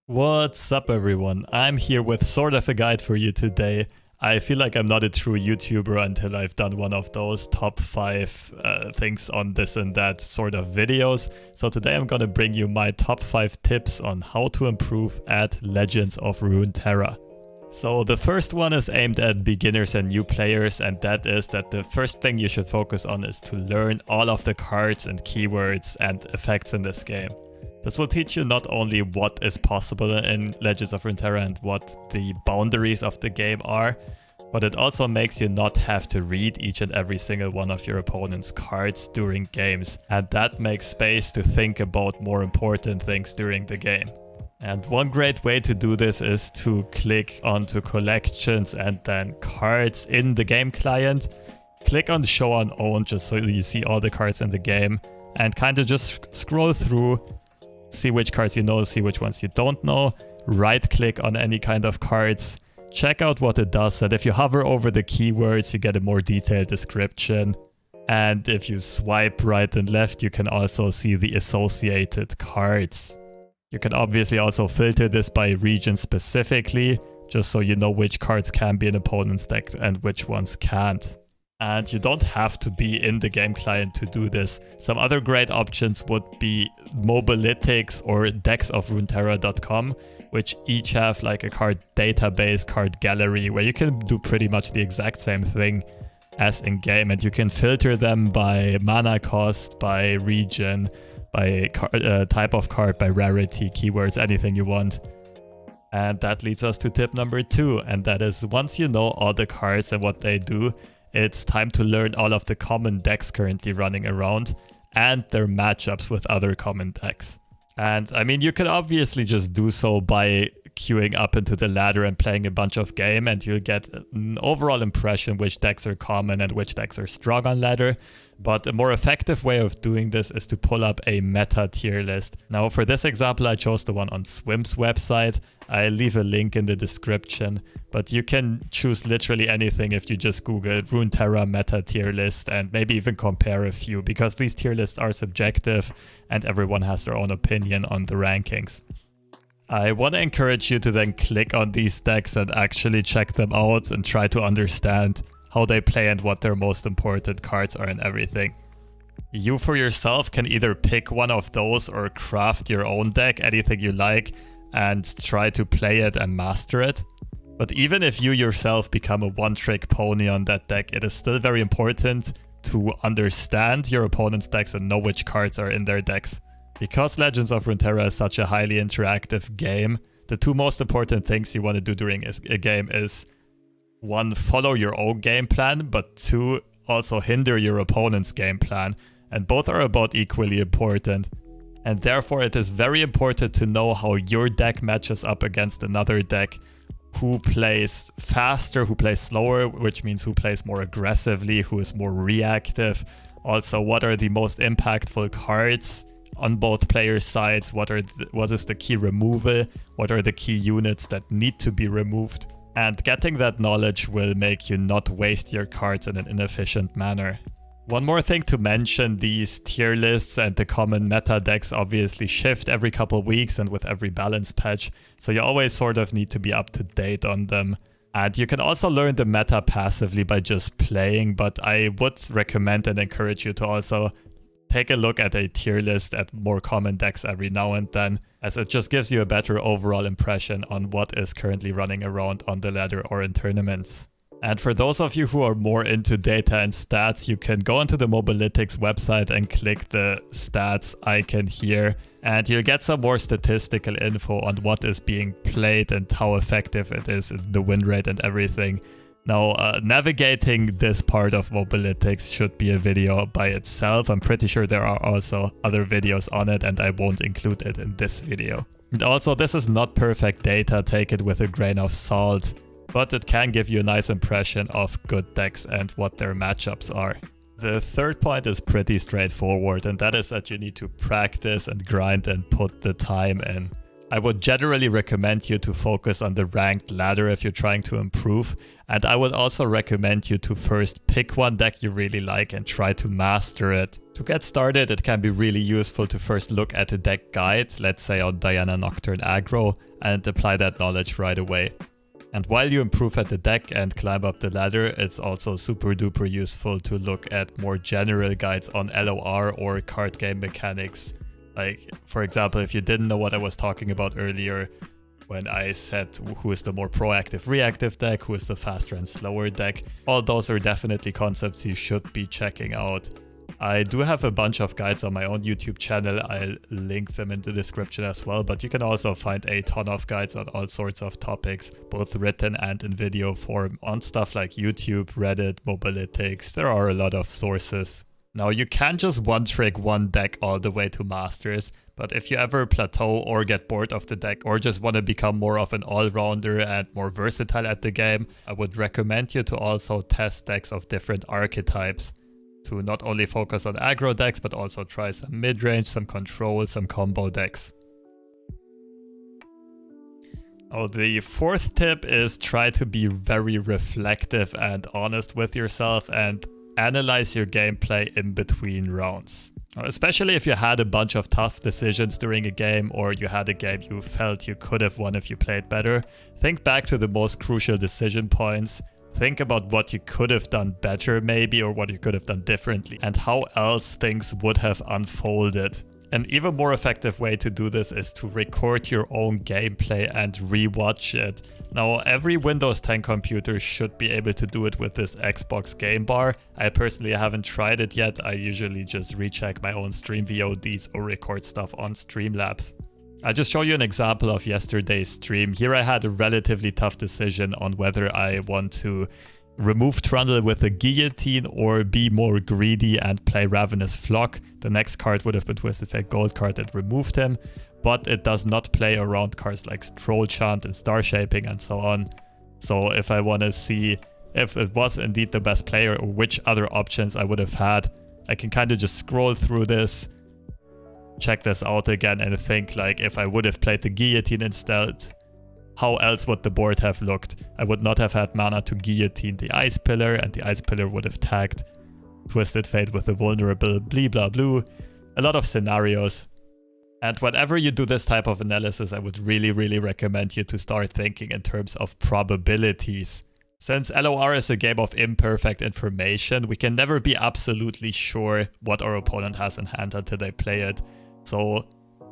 What's up everyone, I'm here with sort of a guide for you today. I feel like I'm not a true YouTuber until I've done one of those top 5 things on this and that sort of videos. So today I'm gonna bring you my top 5 tips on how to improve at Legends of Runeterra. So the first one is aimed at beginners and new players, and that is that the first thing you should focus on is to learn all of the cards and keywords and effects in this game. This will teach you not only what is possible in Legends of Runeterra and what the boundaries of the game are, but it also makes you not have to read each and every single one of your opponent's cards during games, and that makes space to think about more important things during the game. And one great way to do this is to click onto collections and then cards in the game client. Click on show on own just so you see all the cards in the game and kind of just scroll through, see which cards you know, see which ones you don't know, right click on any kind of cards, check out what it does, and if you hover over the keywords you get a more detailed description. And if you swipe right and left you can also see the associated cards. You can obviously also filter this by region specifically, just so you know which cards can be in opponent's deck and which ones can't. And you don't have to be in the game client to do this. Some other great options would be Mobalytics or decksofruneterra.com, which each have like a card database, card gallery, where you can do pretty much the exact same thing as in game, and you can filter them by mana cost, by region, by type of card, by rarity, keywords, anything you want. And that leads us to tip number 2, and that is once you know all the cards and what they do, it's time to learn all of the common decks currently running around and their matchups with other common decks. And I mean, you can obviously just do so by queuing up into the ladder and playing a bunch of game, and you'll get an overall impression which decks are common and which decks are strong on ladder. But a more effective way of doing this is to pull up a meta tier list. Now for this example I chose the one on Swim's website. I'll leave a link in the description, but you can choose literally anything if you just Google Runeterra meta tier list and maybe even compare a few, because these tier lists are subjective and everyone has their own opinion on the rankings. I want to encourage you to then click on these decks and actually check them out and try to understand how they play and what their most important cards are and everything. You for yourself can either pick one of those or craft your own deck, anything you like, and try to play it and master it. But even if you yourself become a one-trick pony on that deck, it is still very important to understand your opponent's decks and know which cards are in their decks. Because Legends of Runeterra is such a highly interactive game, the two most important things you want to do during a game is 1. Follow your own game plan, but 2. Also hinder your opponent's game plan, and both are about equally important. And therefore it is very important to know how your deck matches up against another deck, who plays faster, who plays slower, which means who plays more aggressively, who is more reactive. Also, what are the most impactful cards on both players' sides, what is the key removal, what are the key units that need to be removed. And getting that knowledge will make you not waste your cards in an inefficient manner. One more thing to mention, these tier lists and the common meta decks obviously shift every couple of weeks and with every balance patch, so you always sort of need to be up to date on them. And you can also learn the meta passively by just playing, but I would recommend and encourage you to also take a look at a tier list at more common decks every now and then, as it just gives you a better overall impression on what is currently running around on the ladder or in tournaments. And for those of you who are more into data and stats, you can go onto the Mobalytics website and click the stats icon here, and you'll get some more statistical info on what is being played and how effective it is, the win rate and everything. Now, navigating this part of Mobalytics should be a video by itself. I'm pretty sure there are also other videos on it, and I won't include it in this video. And also, this is not perfect data, take it with a grain of salt, but it can give you a nice impression of good decks and what their matchups are. The third point is pretty straightforward, and that is that you need to practice and grind and put the time in. I would generally recommend you to focus on the ranked ladder if you're trying to improve, and I would also recommend you to first pick one deck you really like and try to master it. To get started, it can be really useful to first look at a deck guide, let's say on Diana Nocturne Aggro, and apply that knowledge right away. And while you improve at the deck and climb up the ladder, it's also super duper useful to look at more general guides on LOR or card game mechanics. Like, for example, if you didn't know what I was talking about earlier, when I said who is the more proactive reactive deck, who is the faster and slower deck, all those are definitely concepts you should be checking out. I do have a bunch of guides on my own YouTube channel. I'll link them in the description as well, but you can also find a ton of guides on all sorts of topics, both written and in video form, on stuff like YouTube, Reddit, Mobalytics. There are a lot of sources. Now, you can't just one-trick one deck all the way to Masters, but if you ever plateau or get bored of the deck or just want to become more of an all-rounder and more versatile at the game, I would recommend you to also test decks of different archetypes, to not only focus on aggro decks, but also try some mid-range, some control, some combo decks. Oh, the fourth tip is try to be very reflective and honest with yourself and analyze your gameplay in between rounds. Especially if you had a bunch of tough decisions during a game, or you had a game you felt you could have won if you played better. Think back to the most crucial decision points. Think about what you could have done better maybe, or what you could have done differently, and how else things would have unfolded. An even more effective way to do this is to record your own gameplay and rewatch it. Now, every Windows 10 computer should be able to do it with this Xbox Game Bar. I personally haven't tried it yet. I usually just recheck my own stream VODs or record stuff on Streamlabs. I'll just show you an example of yesterday's stream. Here I had a relatively tough decision on whether I want to remove Trundle with a Guillotine or be more greedy and play Ravenous Flock. The next card would have been Twisted Fate Gold card that removed him, but it does not play around cards like Troll Chant and Star Shaping and so on. So if I want to see if it was indeed the best player or which other options I would have had, I can kind of just scroll through this, check this out again, and think like, if I would have played the Guillotine instead, how else would the board have looked? I would not have had mana to guillotine the Ice Pillar, and the Ice Pillar would have tagged Twisted Fate with the vulnerable blee blah blue. A lot of scenarios. And whenever you do this type of analysis, I would really recommend you to start thinking in terms of probabilities. Since LOR is a game of imperfect information, we can never be absolutely sure what our opponent has in hand until they play it. So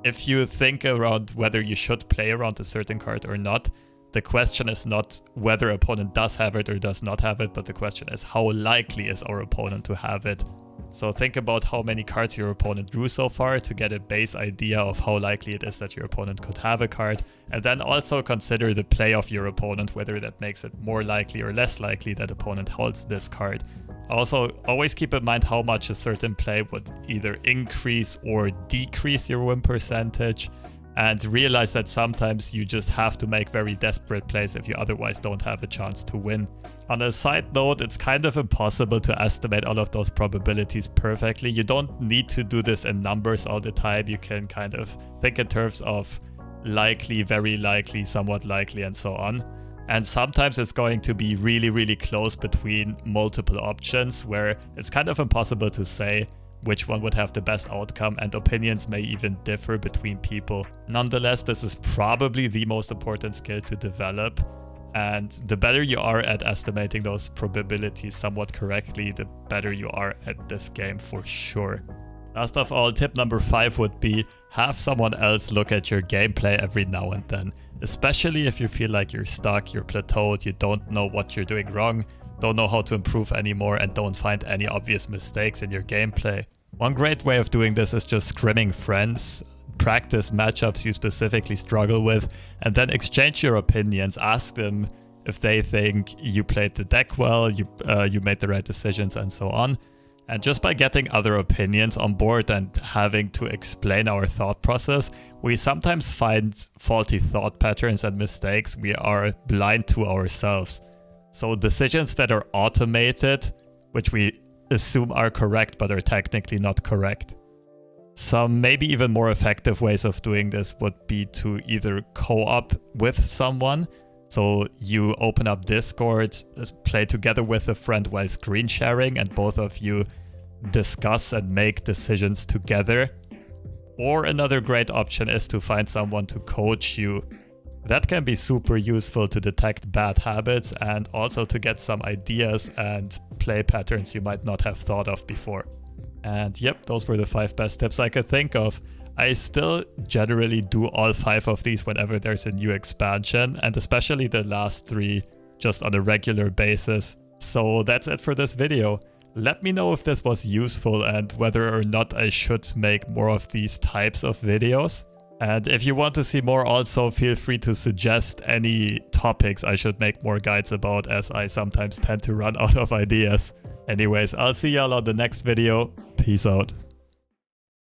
if you think around whether you should play around a certain card or not, the question is not whether opponent does have it or does not have it, but the question is how likely is our opponent to have it. So think about how many cards your opponent drew so far to get a base idea of how likely it is that your opponent could have a card, and then also consider the play of your opponent, whether that makes it more likely or less likely that opponent holds this card. Also, always keep in mind how much a certain play would either increase or decrease your win percentage, and realize that sometimes you just have to make very desperate plays if you otherwise don't have a chance to win. On a side note, it's kind of impossible to estimate all of those probabilities perfectly. You don't need to do this in numbers all the time. You can kind of think in terms of likely, very likely, somewhat likely, and so on. And sometimes it's going to be really close between multiple options, where it's kind of impossible to say which one would have the best outcome, and opinions may even differ between people. Nonetheless, this is probably the most important skill to develop, and the better you are at estimating those probabilities somewhat correctly, the better you are at this game for sure. Last of all, tip number 5 would be have someone else look at your gameplay every now and then, especially if you feel like you're stuck, you're plateaued, you don't know what you're doing wrong, don't know how to improve anymore, and don't find any obvious mistakes in your gameplay. One great way of doing this is just scrimming friends, practice matchups you specifically struggle with, and then exchange your opinions. Ask them if they think you played the deck well, you made the right decisions, and so on. And just by getting other opinions on board and having to explain our thought process, we sometimes find faulty thought patterns and mistakes we are blind to ourselves. So decisions that are automated, which we assume are correct but are technically not correct. Some maybe even more effective ways of doing this would be to either co-op with someone. So you open up Discord, play together with a friend while screen sharing, and both of you discuss and make decisions together. Or another great option is to find someone to coach you. That can be super useful to detect bad habits and also to get some ideas and play patterns you might not have thought of before. And yep, those were the 5 best tips I could think of. I still generally do all 5 of these whenever there's a new expansion, and especially the last 3 just on a regular basis. So that's it for this video. Let me know if this was useful and whether or not I should make more of these types of videos. And if you want to see more, also feel free to suggest any topics I should make more guides about, as I sometimes tend to run out of ideas. Anyways, I'll see y'all on the next video. Peace out.